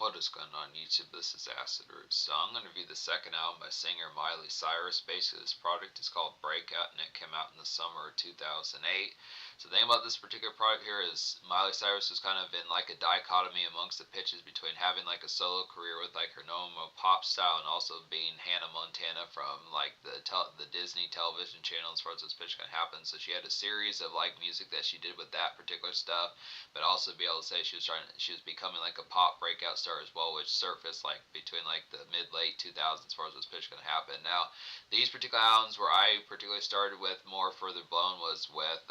What is going on YouTube? This is Acid Root. So I'm going to review the second album by singer Miley Cyrus. Basically this product is called Breakout and it came out in the summer of 2008. So the thing about this particular product here is Miley Cyrus was kind of in like a dichotomy amongst the pitches between having like a solo career with like her normal pop style and also being Hannah Montana from like the Disney television channel as far as this pitch can happen. So she had a series of like music that she did with that particular stuff, but also be able to say she was becoming like a pop breakout star as well, which surfaced like between like the mid-late 2000s as far as this pitch can happen. Now, these particular albums where I particularly started with more further blown was with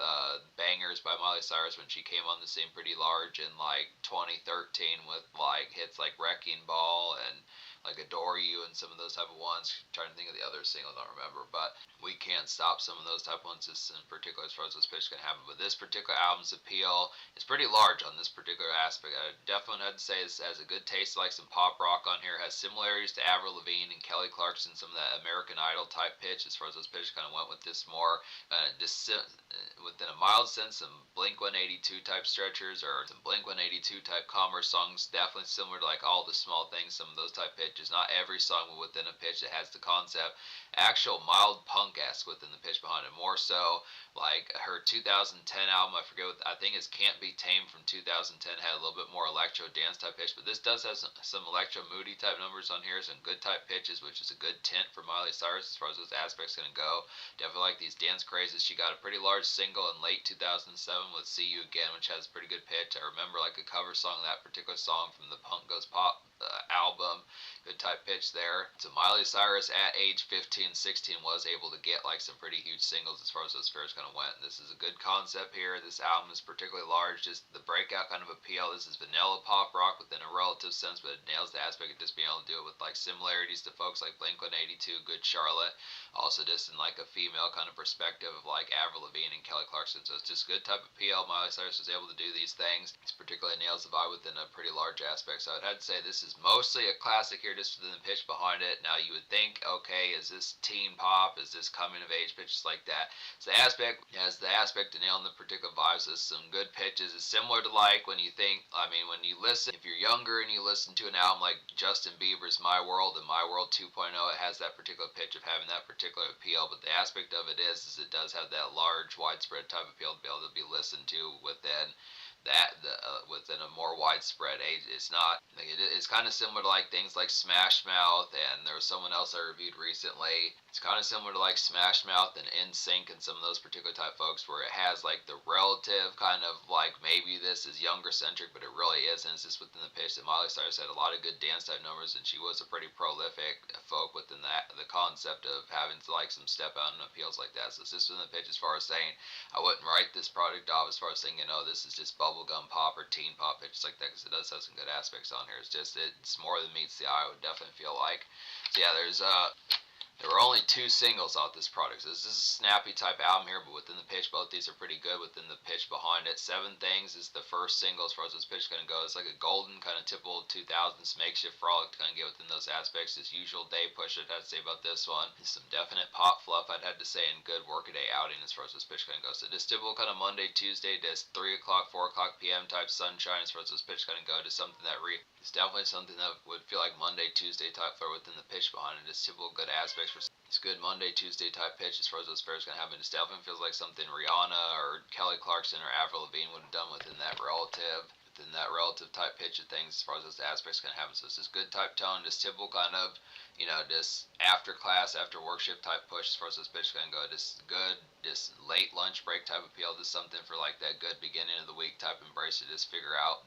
Bangers by Miley Cyrus when she came on the scene pretty large in like 2013 with like hits like Wrecking Ball and like Adore You and some of those type of ones. I'm trying to think of the other single, I don't remember, but We Can't Stop, some of those type of ones just in particular as far as this pitch can happen. But this particular album's appeal is pretty large on this particular aspect. I definitely had to say this has a good taste, like some pop rock on here. It has similarities to Avril Lavigne and Kelly Clarkson, some of that American Idol type pitch as far as those pitches kind of went with this more within a mild sense, some Blink-182 type stretchers or some Blink-182 type Commerce songs, definitely similar to like All the Small Things, some of those type pitches. Not every song but within a pitch that has the concept, actual mild punk-esque within the pitch behind it. More so like her 2010 album, I think it's Can't Be Tamed from 2010, had a little bit more electro dance type pitch, but this does have some electro moody type numbers on here, some good type pitches, which is a good tint for Miley Cyrus as far as those aspects going to go. Definitely like these dance crazes. She got a pretty large single in late 2007 with See You Again, which has a pretty good pitch. I remember like a cover song, that particular song from the Punk Goes Pop album, good type pitch there. So Miley Cyrus at age 15, 16 was able to get like some pretty huge singles as far as those fairs kind of went. This is a good concept here. This album is particularly large, just the breakout kind of appeal. This is vanilla pop rock within a relative sense, but it nails the aspect of just being able to do it with like similarities to folks like Blink-182, Good Charlotte, also just in like a female kind of perspective of like Avril Lavigne and Kelly Clarkson. So it's just good type of appeal. Miley Cyrus was able to do these things. It's particularly nails the vibe within a pretty large aspect. So I'd have to say this is mostly a classic here just within the pitch behind it. Now you would think, okay, is this teen pop? Is this coming of age pitches like that? So the aspect has the aspect to nailing the particular vibes. There's some good pitches. It's similar to like when you think, when you listen, if you're younger and you listen to an album like Justin Bieber's My World and My World 2.0, it has that particular pitch of having that particular appeal. But the aspect of it is it does have that large, widespread type of appeal to be able to be listened to within within a more widespread age. It's not like it's kind of similar to like things like Smash Mouth, and there was someone else I reviewed recently. It's kind of similar to like Smash Mouth and NSYNC and some of those particular type folks, where it has like the relative kind of like maybe this is younger centric, but it really isn't. It's just within the pitch that Miley Cyrus had a lot of good dance type numbers, and she was a pretty prolific folk within the concept of having to like some step out and appeals like that. So it's just within the pitch as far as saying I wouldn't write this product off as far as saying, this is just bubblegum pop or teen pop pitches like that, because it does have some good aspects on here. It's more than meets the eye, I would definitely feel like. So yeah, there were only 2 singles off this product. So this is a snappy type album here, but within the pitch, both these are pretty good within the pitch behind it. 7 Things is the first single as far as this pitch is going to go. It's like a golden kind of typical 2000s makeshift frolic to kind of get within those aspects. This usual day push, I'd have to say about this one. There's some definite pop fluff, I'd have to say, and good workaday outing as far as this pitch is going to go. So this typical kind of Monday, Tuesday, this 3 o'clock, 4 o'clock p.m. type sunshine as far as this pitch is going to go to something that it's definitely something that would feel like Monday, Tuesday type flair within the pitch behind it. It's typical good aspects for it's good Monday, Tuesday type pitch as far as those fairs going to happen. It definitely feels like something Rihanna or Kelly Clarkson or Avril Lavigne would have done within that relative type pitch of things as far as those aspects going to happen. So it's this good type tone, this typical kind of, this after class, after worship type push as far as this pitch is going to go. This good, this late lunch break type appeal. This something for like that good beginning of the week type embrace to just figure out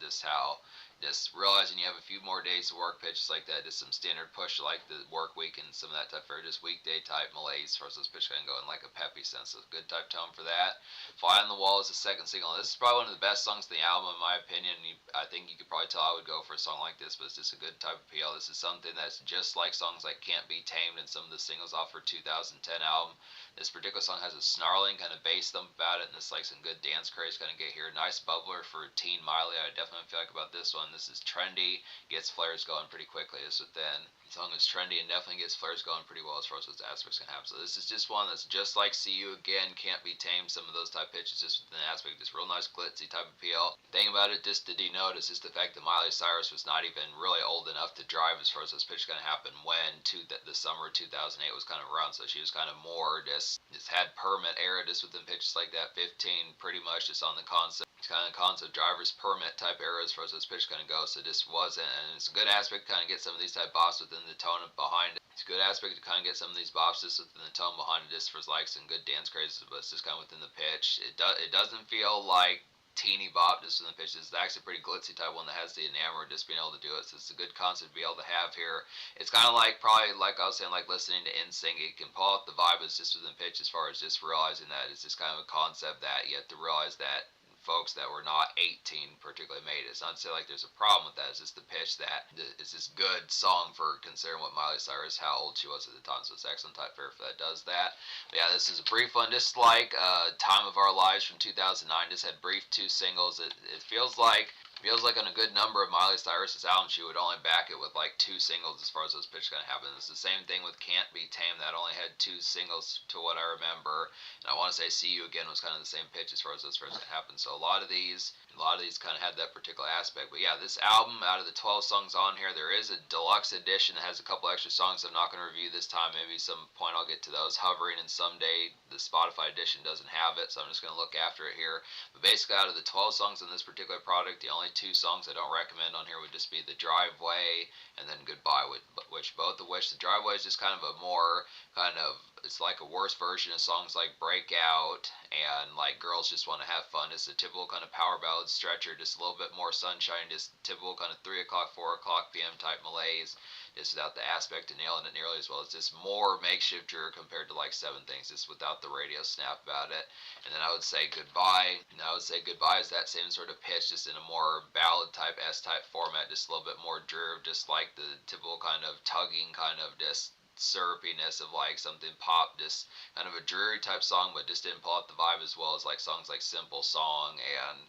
just realizing you have a few more days to work pitches like that, just some standard push like the work week and some of that type for just weekday type malaise as far as those pitches can go in like a peppy sense. So good type tone for that. Fly on the Wall is the second single. This is probably one of the best songs in the album in my opinion. I think you could probably tell I would go for a song like this, but it's just a good type of appeal. This is something that's just like songs like Can't Be Tamed and some of the singles off her 2010 album. This particular song has a snarling kind of bass thump about it, and it's like some good dance craze going to get here. Nice bubbler for teen Miley. I definitely feel like about this one. This is trendy, gets flares going pretty quickly. The song is trendy and definitely gets flares going pretty well as far as those aspects can happen. So this is just one that's just like See You Again, Can't Be Tamed, some of those type pitches, just with an aspect, just real nice glitzy type appeal. Thing about it, just did you notice is the fact that Miley Cyrus was not even really old enough to drive as far as this pitch going to happen when the summer of 2008 was kind of around. So she was kind of more just had permit era just within pitches like that. 15 pretty much just on the concept. Kind of concept driver's permit type era as far as this pitch kind of goes. So this wasn't, and it's a good aspect to kind of get some of these type bops within the tone behind it. It's a good aspect to kind of get some of these bops just within the tone behind it, just for like some good dance crazes, but it's just kind of within the pitch. It doesn't feel like teeny bop just within the pitch. It's actually a pretty glitzy type one that has the enamel, just being able to do it. So it's a good concept to be able to have here. It's kind of like, probably like I was saying, like listening to NSYNC. It can pull out the vibe. It's just within the pitch as far as just realizing that it's just kind of a concept that you have to realize that folks that were not 18 particularly made it. It's not to say like there's a problem with that. It's just the pitch that it's this good song for considering what Miley Cyrus, how old she was at the time. So it's excellent type fair for that does that. But yeah, this is a brief one, just like Time of Our Lives from 2009. Just had brief 2 singles. It feels like on a good number of Miley Cyrus's albums, she would only back it with like 2 singles as far as those pitches going to happen. It's the same thing with Can't Be Tamed. That only had 2 singles to what I remember. And I want to say See You Again was kind of the same pitch as far as those first happened. So a lot of these kind of had that particular aspect. But yeah, this album, out of the 12 songs on here, there is a deluxe edition that has a couple extra songs I'm not going to review this time. Maybe some point I'll get to those. Hovering, and someday the Spotify edition doesn't have it, so I'm just going to look after it here. But basically, out of the 12 songs on this particular product, the only 2 songs I don't recommend on here would just be The Driveway and then Goodbye, which both of which, The Driveway is just kind of a more it's like a worse version of songs like Breakout and like Girls Just Want to Have Fun. It's a typical kind of power ballad stretcher, just a little bit more sunshine, just typical kind of 3 o'clock, 4 o'clock p.m. type malaise, just without the aspect of nailing it nearly as well. It's just more makeshifter compared to like 7 Things, just without the radio snap about it. And then I would say Goodbye. And I would say Goodbye is that same sort of pitch, just in a more ballad type, S-type format, just a little bit more dreary, just like the typical kind of tugging kind of just syrupiness of like something pop, just kind of a dreary type song, but just didn't pull out the vibe as well as like songs like Simple Song and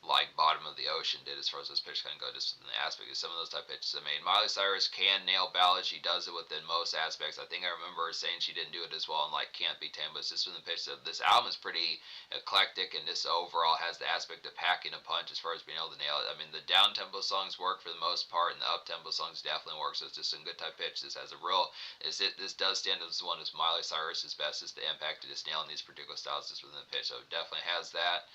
like Bottom of the Ocean did as far as those pitches kind of go, just in the aspect of some of those type pitches. I mean, Miley Cyrus can nail ballads. She does it within most aspects. I think I remember her saying she didn't do it as well in like Can't Be Tamed, but it's just from the pitch of this album is pretty eclectic, and this overall has the aspect of packing a punch as far as being able to nail it. I mean, the down tempo songs work for the most part, and the up tempo songs definitely work. So it's just a good type pitch. This has a real this does stand as one as Miley Cyrus's best, is the impact of just nailing these particular styles just within the pitch. So it definitely has that.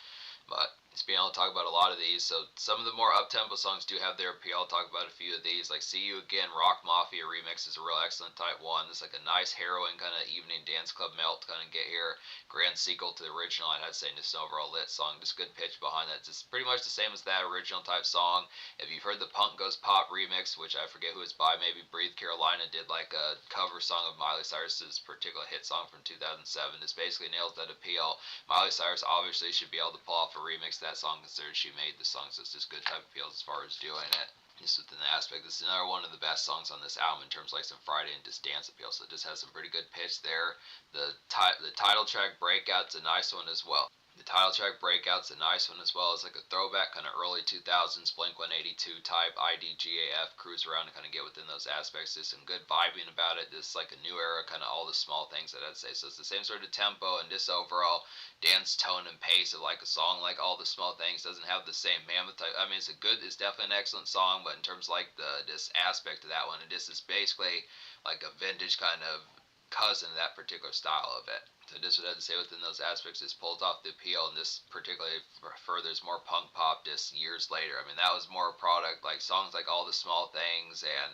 But it's being able to talk about a lot of these. So some of the more up-tempo songs do have their appeal. I'll talk about a few of these. Like See You Again, Rock Mafia remix is a real excellent type one. It's like a nice harrowing kind of evening dance club melt to kind of get here. Grand sequel to the original, I'd say, just an overall lit song. Just good pitch behind that. It's pretty much the same as that original type song. If you've heard the Punk Goes Pop remix, which I forget who it's by, maybe Breathe Carolina did like a cover song of Miley Cyrus's particular hit song from 2007. This basically nails that appeal. Miley Cyrus obviously should be able to pull off a remix of that song, considering she made the song, so it's just good type appeals as far as doing it. Just within the aspect, this is another one of the best songs on this album in terms of like some Friday and just dance appeal, so it just has some pretty good pitch there. The title track Breakout's a nice one as well. The title track Breakout's a nice one as well. It's like a throwback kind of early 2000s Blink-182 type IDGAF cruise around to kind of get within those aspects. There's some good vibing about it. Just like a new era, kind of all the small things that I'd say. So it's the same sort of tempo and just overall dance tone and pace of like a song like All the Small Things. Doesn't have the same mammoth type. I mean, it's definitely an excellent song, but in terms of like this aspect of that one, it just is basically like a vintage kind of cousin of that particular style of it. So just what I had to say within those aspects, just pulls off the appeal, and this particularly furthers more punk pop just years later. I mean, that was more a product, like songs like All the Small Things and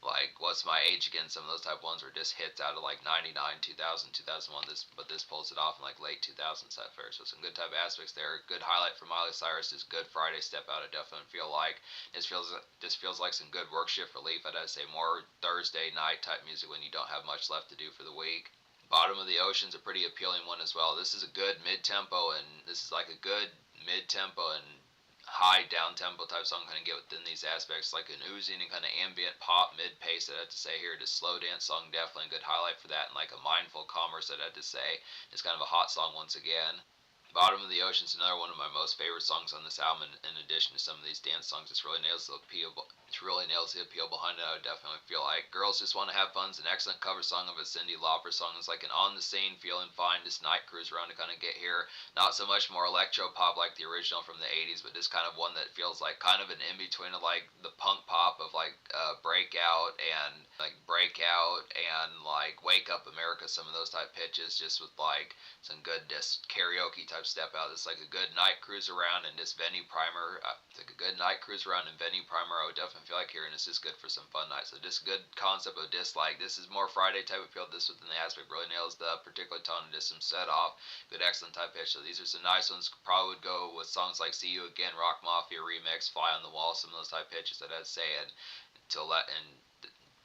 like What's My Age Again, some of those type ones were just hits out of like 99, 2000, 2001, but this pulls it off in like late 2000s type fair. So some good type aspects there. Good highlight for Miley Cyrus is Good Friday step out. I definitely feel like this feels like some good work shift relief. I'd say more Thursday night type music when you don't have much left to do for the week. Bottom of the Ocean's a pretty appealing one as well. This is a good mid-tempo, and this is like a good mid-tempo and high down-tempo type song kind of get within these aspects, like an oozing and kind of ambient pop mid-pace that I have to say here. Just slow dance song, definitely a good highlight for that, and like a mindful commerce that I had to say is kind of a hot song once again. Bottom of the Ocean is another one of my most favorite songs on this album. In addition to some of these dance songs, it really nails the appeal. It really nails the appeal behind it. I would definitely feel like Girls Just Want to Have Fun's an excellent cover song of a Cyndi Lauper song. It's like an on the scene, feeling fine, just night cruise around to kind of get here. Not so much more electro pop like the original from the '80s, but just kind of one that feels like kind of an in between of like the punk pop of like Breakout and like Wake Up America, some of those type pitches, just with like some good just karaoke type step out. It's like a good night cruise around and this venue primer. It's like a good night cruise around and venue primer. I would definitely feel like hearing this is good for some fun nights. So just good concept of just like this is more Friday type of feel. This within the aspect really nails the particular tone and just some set off. Good excellent type pitch. So these are some nice ones. Probably would go with songs like See You Again, Rock Mafia remix, Fly on the Wall, some of those type pitches that I'd say and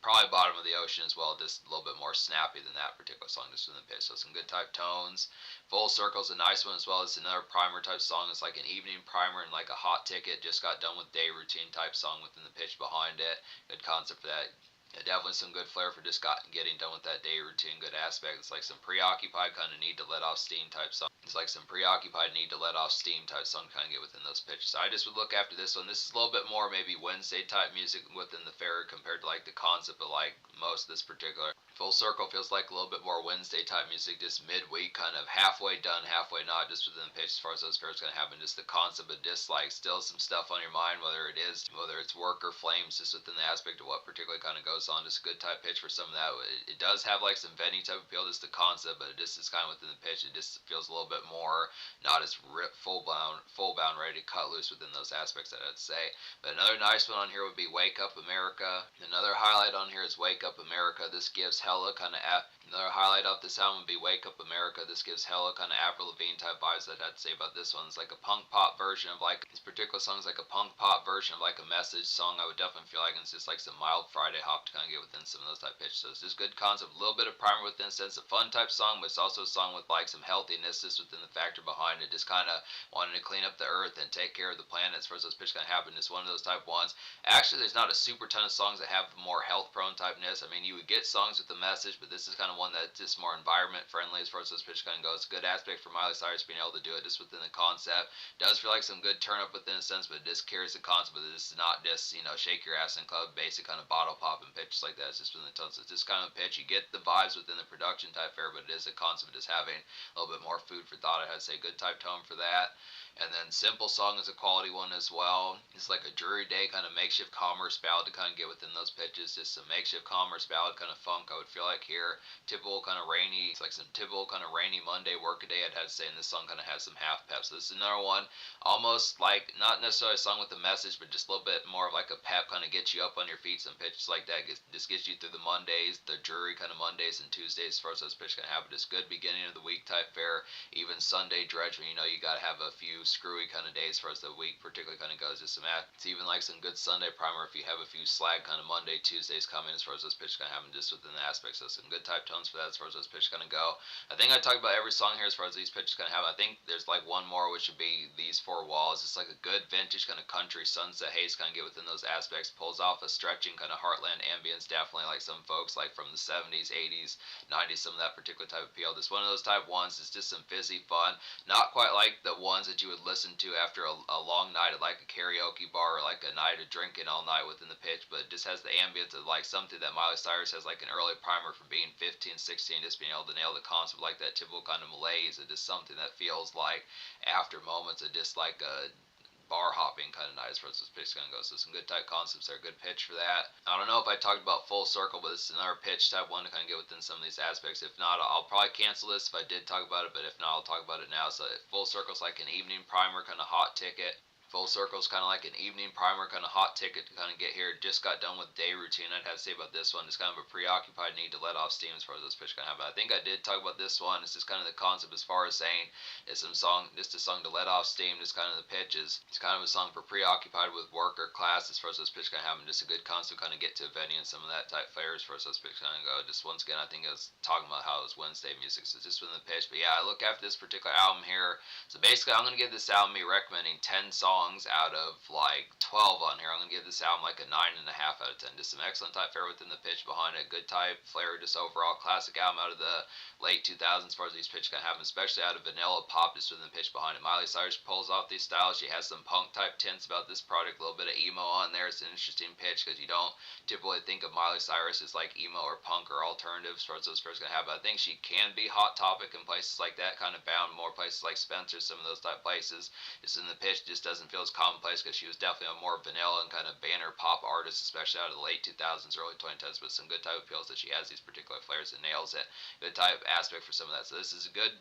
probably Bottom of the Ocean as well, just a little bit more snappy than that particular song, just from the pitch. So some good type tones. Full Circle's a nice one as well. It's another primer type song. It's like an evening primer and like a hot ticket. Just got done with day routine type song within the pitch behind it. Good concept for that. Yeah, definitely some good flair for just getting done with that day routine. Good aspect. It's like some preoccupied kind of need to let off steam type song. It's like some preoccupied need to let off steam type song kind of get within those pitches. So I just would look after this one. This is a little bit more maybe Wednesday type music within the fair compared to like the concept of like most of this particular. Full Circle feels like a little bit more Wednesday type music, just midweek, kind of halfway done, halfway not, just within the pitch as far as those fairs going to happen. Just the concept of dislike, still some stuff on your mind, whether it's work or flames, just within the aspect of what particularly kind of goes on. Just a good type pitch for some of that. It does have like some venue type appeal, just the concept, but it just is kind of within the pitch. It just feels a little bit more not as full bound, ready to cut loose within those aspects that I'd say. But another nice one on here would be Wake Up America. Another highlight on here is Wake Up America. This gives hella kind of another highlight off this album would be Wake Up America. This gives hella kind of Avril Lavigne type vibes that I'd say about this one. It's like a punk pop version of like this particular song is like a punk pop version of like a message song. I would definitely feel like it's just like some mild Friday hop to kind of get within some of those type pitches. So it's just good concept, a little bit of primer within a sense of fun type song, but it's also a song with like some healthiness just within the factor behind it. Just kind of wanting to clean up the earth and take care of the planet as far as those pitches kind of happen. It's one of those type ones. Actually, there's not a super ton of songs that have more health prone typeness. I mean, you would get songs with the message, but this is kind of one that's just more environment friendly as far as those pitches kind of goes. Good aspect for Miley Cyrus being able to do it just within the concept. Does feel like some good turn up within a sense, but it just carries the concept. But this is not just shake your ass in club basic kind of bottle popping pitches like that. It's just within the tone. So it's just kind of a pitch. You get the vibes within the production type fair, but it is a concept of just having a little bit more food for thought. I had to say good type tone for that. And then Simple Song is a quality one as well. It's like a Drury Day kind of makeshift commerce ballad to kind of get within those pitches. Just some makeshift commerce ballad kind of funk I would feel like here. Typical kind of rainy, it's like some typical kind of rainy Monday workaday I'd have to say, and this song kind of has some half pep. So this is another one, almost like not necessarily a song with a message, but just a little bit more of like a pep, kind of gets you up on your feet. Some pitches like that just gets you through the Mondays, the Drury kind of Mondays and Tuesdays as far as those pitches kind of happen. Just good beginning of the week type fare. Even Sunday dredge when you got to have a few screwy kind of days as far as the week particularly kind of goes. Just it's even like some good Sunday primer if you have a few slag kind of Monday, Tuesdays coming as far as those pitches kind of happen just within the aspects. So some good type tones for that as far as those pitches kind of go. I think I talked about every song here as far as these pitches kind of have. I think there's like one more which would be These Four Walls. It's like a good vintage kind of country sunset haze kind of get within those aspects. Pulls off a stretching kind of heartland ambience, definitely like some folks like from the 70s, 80s, 90s, some of that particular type of appeal. Just one of those type ones. It's just some fizzy fun. Not quite like the ones that you would listen to after a long night at like a karaoke bar or like a night of drinking all night within the pitch, but it just has the ambience of like something that Miley Cyrus has like an early primer from being 15, 16, just being able to nail the concept like that typical kind of malaise. It is something that feels like after moments of just like a bar hopping kind of night as far as this pitch kind of goes. So some good type concepts there, good pitch for that. I don't know if I talked about Full Circle, but this is another pitch type one to kind of get within some of these aspects. If not, I'll probably cancel this if I did talk about it, but if not, I'll talk about it now. So Full Circle's like an evening primer kind of hot ticket. Full Circle is kind of like an evening primer, kind of hot ticket to kind of get here. Just got done with day routine. I'd have to say about this one. It's kind of a preoccupied need to let off steam as far as this pitch kind of happen. I think I did talk about this one. It's just kind of the concept as far as saying it's just a song to let off steam. Just kind of the pitches. It's kind of a song for preoccupied with work or class as far as this pitch kind of happen. Just a good concept kind of get to a venue and some of that type flair as far as this pitch kind of go. Just once again, I think I was talking about how it was Wednesday music. So it's just within the pitch. But yeah, I look after this particular album here. So basically, I'm going to give this album me recommending 10 songs songs out of like 12 on here. I'm going to give this album like a 9.5 out of 10. Just some excellent type fare within the pitch behind it. Good type flair, just overall classic album out of the late 2000s as far as these pitches can happen, especially out of vanilla pop, just within the pitch behind it. Miley Cyrus pulls off these styles. She has some punk type tints about this product, a little bit of emo on there. It's an interesting pitch because you don't typically think of Miley Cyrus as like emo or punk or alternative as far as those fairs can have. But I think she can be Hot Topic in places like that, kind of bound more places like Spencer, some of those type places. Just in the pitch, just doesn't feel as commonplace because she was definitely a more vanilla and kind of banner pop artist, especially out of the late 2000s, early 2010s. But some good type appeals that she has these particular flares and nails it. Good type aspect for some of that. So this is a good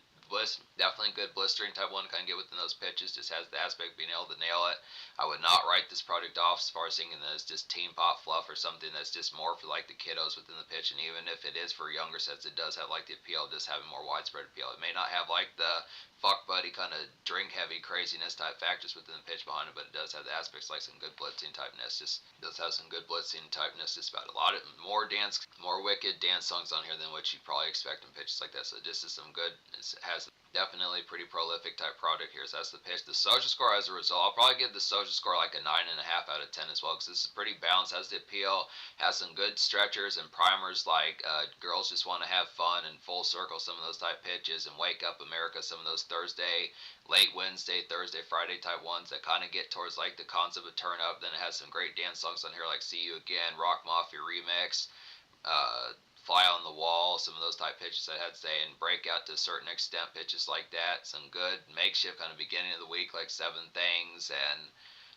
definitely good blistering type one to kind of get within those pitches. Just has the aspect of being able to nail it. I would not write this product off as far as thinking that it's just teen pop fluff or something that's just more for like the kiddos within the pitch. And even if it is for younger sets, it does have like the appeal of just having more widespread appeal. It may not have like the fuck buddy kind of drink heavy craziness type factors within the pitch behind it, but it does have the aspects like some good blitzing typeness. Just does have some good blitzing typeness. Just about a lot of more wicked dance songs on here than what you'd probably expect in pitches like that. So this is some good. It has definitely pretty prolific type product here. So that's the pitch. The social score as a result, I'll probably give the social score like a 9.5 out of 10 as well, because this is pretty balanced. Has the appeal, has some good stretchers and primers like Girls Just Want to Have Fun and Full Circle, some of those type pitches, and Wake Up America, some of those Thursday, late Wednesday, Thursday, Friday type ones that kind of get towards like the concept of turn up. Then it has some great dance songs on here like See You Again, Rock Mafia Remix, Fly on the Wall, some of those type pitches I had to say, and Breakout to a certain extent, pitches like that. Some good makeshift kind of beginning of the week like Seven Things and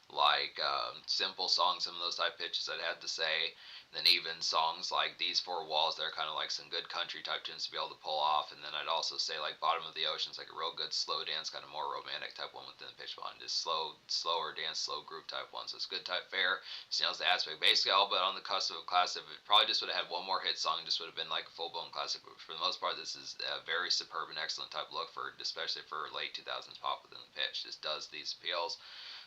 like simple songs, some of those type pitches I'd have to say. Then even songs like These Four Walls, they're kind of like some good country type tunes to be able to pull off. And then I'd also say like Bottom of the Ocean's like a real good slow dance, kind of more romantic type one within the pitch behind. Just slower dance, slow groove type one. So it's good type fare. Just nails the aspect. Basically all but on the cusp of a classic. It probably just would have had one more hit song, just would have been like a full blown classic. But for the most part, this is a very superb and excellent type look for, especially for late 2000s pop within the pitch. Just does these appeals.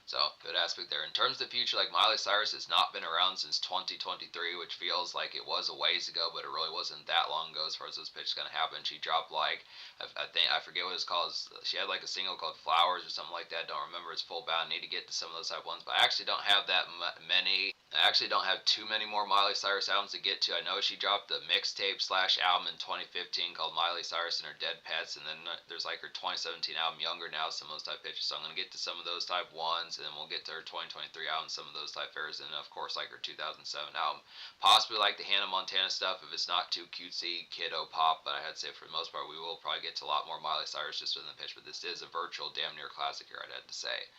So, good aspect there. In terms of the future, like Miley Cyrus has not been around since 2023, which feels like it was a ways ago, but it really wasn't that long ago as far as those pitches going to happen. She dropped like, I forget what it's called. She had like a single called Flowers or something like that. Don't remember its full bound. Need to get to some of those type ones, but I actually don't have that many. I actually don't have too many more Miley Cyrus albums to get to. I know she dropped the mixtape / album in 2015 called Miley Cyrus and Her Dead Pets, and then there's like her 2017 album Younger Now, some of those type pitches. So I'm going to get to some of those type ones, and then we'll get to her 2023 album, some of those type fairs, and then of course like her 2007 album. Possibly like the Hannah Montana stuff if it's not too cutesy kiddo pop, but I had to say for the most part we will probably get to a lot more Miley Cyrus just within the pitch, but this is a virtual damn near classic here, I'd have to say.